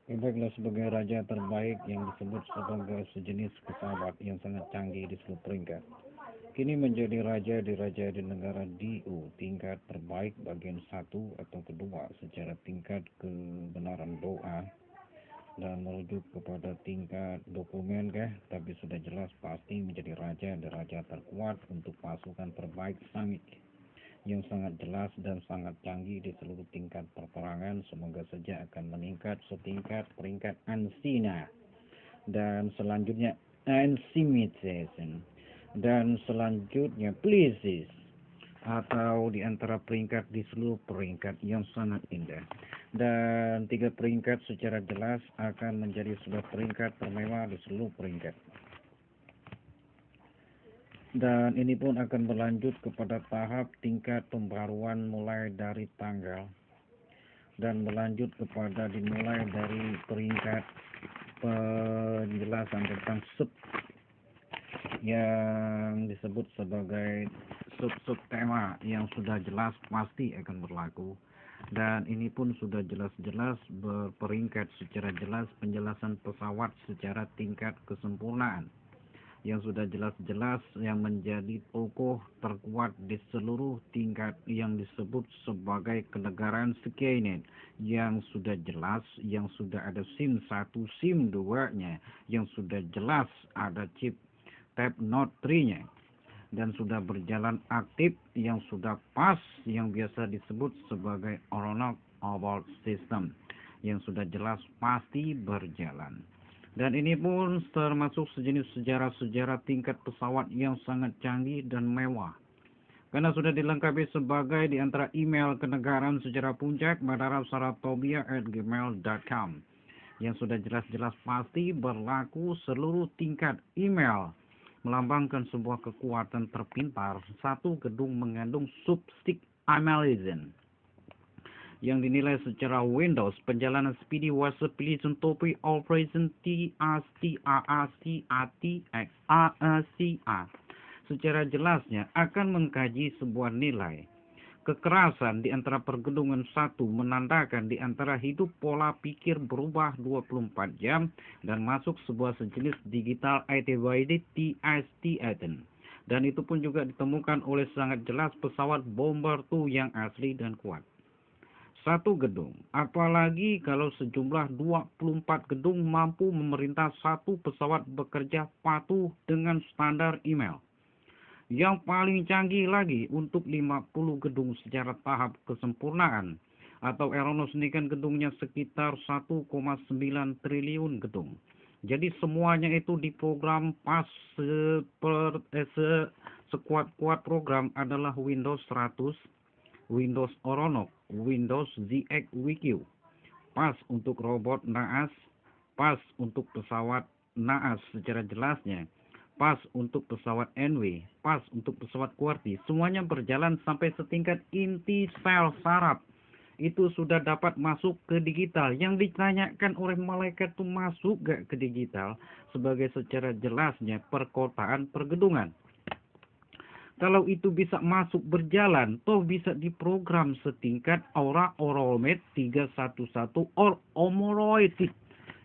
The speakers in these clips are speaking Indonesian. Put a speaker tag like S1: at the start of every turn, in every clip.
S1: Baiklah, sebagai raja terbaik yang disebut sebagai sejenis pesawat yang sangat canggih di seluruh peringkat, kini menjadi raja di negara DU tingkat terbaik bagian satu atau kedua secara tingkat kebenaran doa dan merujuk kepada tingkat dokumen tapi sudah jelas pasti menjadi raja dan raja terkuat untuk pasukan terbaik Sangik yang sangat jelas dan sangat canggih di seluruh tingkat peperangan. Semoga saja akan meningkat setingkat peringkat Ansina dan selanjutnya Ansimitesen dan selanjutnya Plisis atau di antara peringkat di seluruh peringkat yang sangat indah. Dan tiga peringkat secara jelas akan menjadi sebuah peringkat termewah di seluruh peringkat. Dan ini pun akan berlanjut kepada tahap tingkat pembaruan mulai dari tanggal dan berlanjut kepada dimulai dari peringkat penjelasan tentang sub yang disebut sebagai sub-sub tema yang sudah jelas pasti akan berlaku. Dan ini pun sudah jelas-jelas berperingkat secara jelas penjelasan pesawat secara tingkat kesempurnaan yang sudah jelas-jelas yang menjadi tokoh terkuat di seluruh tingkat yang disebut sebagai kenegaraan sekalian yang sudah jelas, yang sudah ada SIM 1, SIM 2-nya, yang sudah jelas ada chip Type Note 3-nya dan sudah berjalan aktif, yang sudah pas, yang biasa disebut sebagai Aeronaut Abort System yang sudah jelas pasti berjalan. Dan ini pun termasuk sejenis sejarah-sejarah tingkat pesawat yang sangat canggih dan mewah. Karena sudah dilengkapi sebagai di antara email kenegaraan sejarah puncak madarasaratogia@gmail.com yang sudah jelas-jelas pasti berlaku seluruh tingkat email. Melambangkan sebuah kekuatan terpintar, satu gedung mengandung substick amalizin yang dinilai secara Windows, perjalanan speedy, versatility, topi, operation, TASTAACATXAACA. Secara jelasnya akan mengkaji sebuah nilai. Kekerasan di antara pergedungan satu menandakan di antara hidup pola pikir berubah 24 jam dan masuk sebuah sejenis digital activated TST. Dan itu pun juga ditemukan oleh sangat jelas pesawat Bomber 2 yang asli dan kuat. Satu gedung, apalagi kalau sejumlah 24 gedung mampu memerintah satu pesawat bekerja patuh dengan standar email. Yang paling canggih lagi untuk 50 gedung secara tahap kesempurnaan, atau Aeronos ini kan gedungnya sekitar 1,9 triliun gedung. Jadi semuanya itu diprogram pas sekuat-kuat program adalah Windows 100, Windows Aeronox, Windows ZX WQ, pas untuk robot naas, pas untuk pesawat naas secara jelasnya, pas untuk pesawat NW, pas untuk pesawat QWERTY, semuanya berjalan sampai setingkat inti sel saraf. Itu sudah dapat masuk ke digital. Yang ditanyakan oleh malaikat itu masuk gak ke digital sebagai secara jelasnya perkotaan pergedungan. Kalau itu bisa masuk berjalan, toh bisa diprogram setingkat Aura Oralmed 311 or Omoroid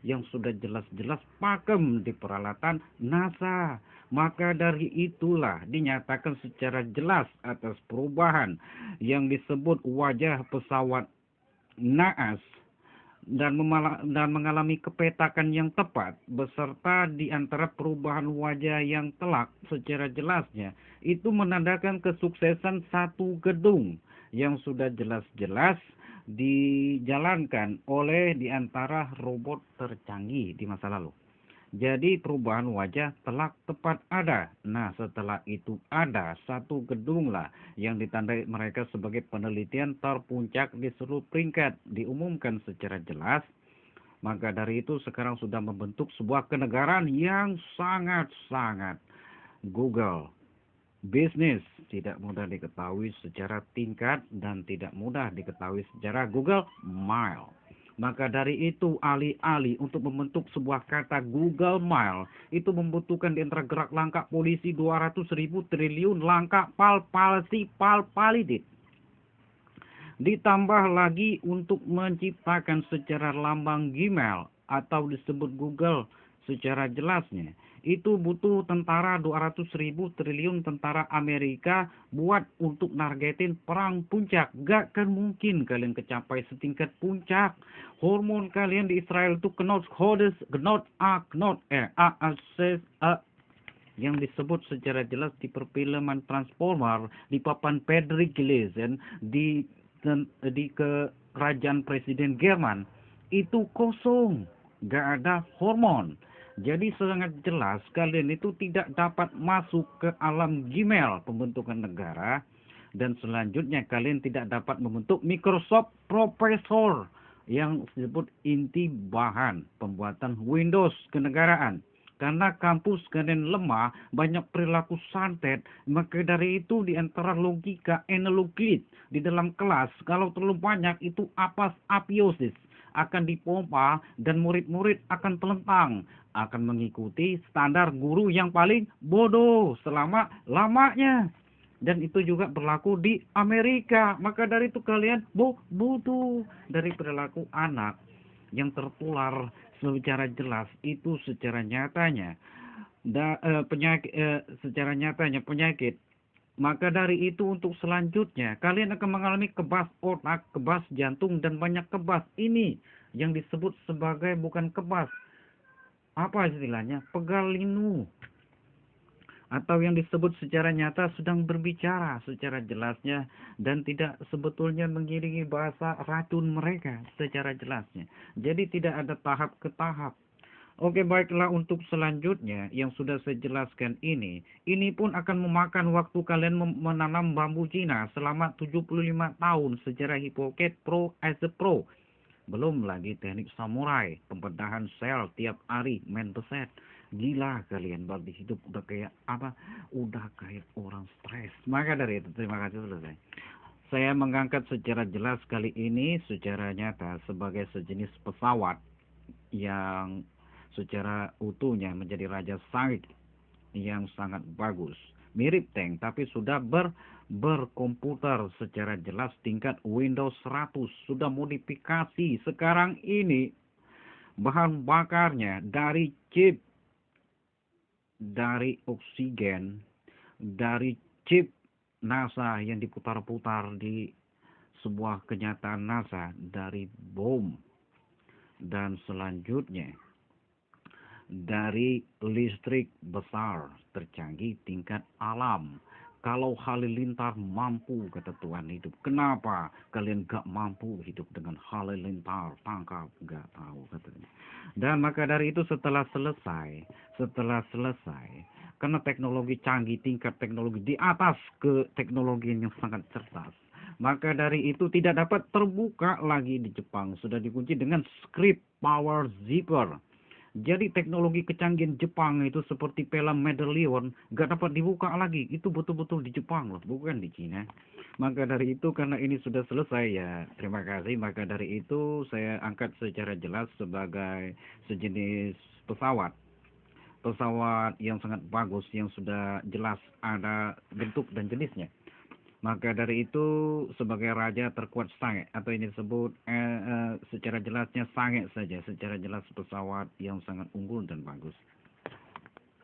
S1: yang sudah jelas-jelas pakem di peralatan NASA. Maka dari itulah dinyatakan secara jelas atas perubahan yang disebut wajah pesawat naas dan mengalami kepetakan yang tepat beserta di antara perubahan wajah yang telak secara jelasnya itu menandakan kesuksesan satu gedung yang sudah jelas-jelas dijalankan oleh di antara robot tercanggih di masa lalu. Jadi perubahan wajah telak tepat ada. Nah setelah itu ada satu gedung lah yang ditandai mereka sebagai penelitian terpuncak di seluruh peringkat. Diumumkan secara jelas. Maka dari itu sekarang sudah membentuk sebuah kenegaraan yang sangat-sangat Google. Bisnis tidak mudah diketahui secara tingkat dan tidak mudah diketahui secara Google Mile. Maka dari itu alih-alih untuk membentuk sebuah kata Google Mile itu membutuhkan di antara gerak langkah polisi 200.000 triliun langkah palpalidit. Ditambah lagi untuk menciptakan secara lambang Gmail atau disebut Google secara jelasnya, itu butuh tentara 200.000 triliun tentara Amerika buat untuk nargetin perang puncak. Gak kan mungkin kalian kecapai setingkat puncak. Hormon kalian di Israel itu knot hodes, knot yang disebut secara jelas di perfilman Transformer, di papan Patrick Gleason, di kerajaan Presiden Jerman, itu kosong, gak ada hormon. Jadi sangat jelas kalian itu tidak dapat masuk ke alam Gmail pembentukan negara, dan selanjutnya kalian tidak dapat membentuk Microsoft Professor yang disebut inti bahan pembuatan Windows kenegaraan. Karena kampus kalian lemah, banyak perilaku santet, maka dari itu di antara logika analogit di dalam kelas, kalau terlalu banyak itu apiosis akan dipompa dan murid-murid akan telentang, akan mengikuti standar guru yang paling bodoh selama lamanya. Dan itu juga berlaku di Amerika. Maka dari itu kalian butuh dari perilaku anak yang tertular secara jelas itu secara nyatanya penyakit. Maka dari itu untuk selanjutnya kalian akan mengalami kebas otak, kebas jantung, dan banyak kebas. Ini yang disebut sebagai bukan kebas, apa istilahnya, pegal linu, atau yang disebut secara nyata sedang berbicara secara jelasnya dan tidak sebetulnya mengiringi bahasa racun mereka secara jelasnya. Jadi tidak ada tahap ke tahap. Oke, baiklah, untuk selanjutnya yang sudah saya jelaskan ini pun akan memakan waktu kalian menanam bambu Cina selama 75 tahun secara Hippocrates Pro as a Pro. Belum lagi teknik samurai, pembedahan sel tiap hari, main beset. Gila kalian, berarti hidup udah kayak apa? Udah kayak orang stres. Maka dari itu, terima kasih, selesai. Saya mengangkat secara jelas kali ini secara nyata sebagai sejenis pesawat yang secara utuhnya menjadi raja sangit yang sangat bagus. Mirip tank tapi sudah berkomputer secara jelas tingkat Windows 100. Sudah modifikasi sekarang ini bahan bakarnya dari chip, dari oksigen, dari chip NASA yang diputar-putar di sebuah kenyataan NASA, dari bom, dan selanjutnya dari listrik besar tercanggih tingkat alam. Kalau halilintar mampu, kata Tuhan hidup, kenapa kalian gak mampu hidup dengan halilintar? Tangkap, gak tahu katanya. Dan maka dari itu setelah selesai, karena teknologi canggih, tingkat teknologi di atas ke teknologi yang sangat cerdas, maka dari itu tidak dapat terbuka lagi di Jepang. Sudah dikunci dengan script power zipper. Jadi teknologi kecanggihan Jepang itu seperti film Medallion gak dapat dibuka lagi. Itu betul-betul di Jepang loh, bukan di Cina. Maka dari itu karena ini sudah selesai ya, terima kasih. Maka dari itu saya angkat secara jelas sebagai sejenis pesawat. Pesawat yang sangat bagus, yang sudah jelas ada bentuk dan jenisnya. Maka dari itu sebagai raja terkuat sange, atau ini disebut secara jelasnya sange saja, secara jelas pesawat yang sangat unggul dan bagus.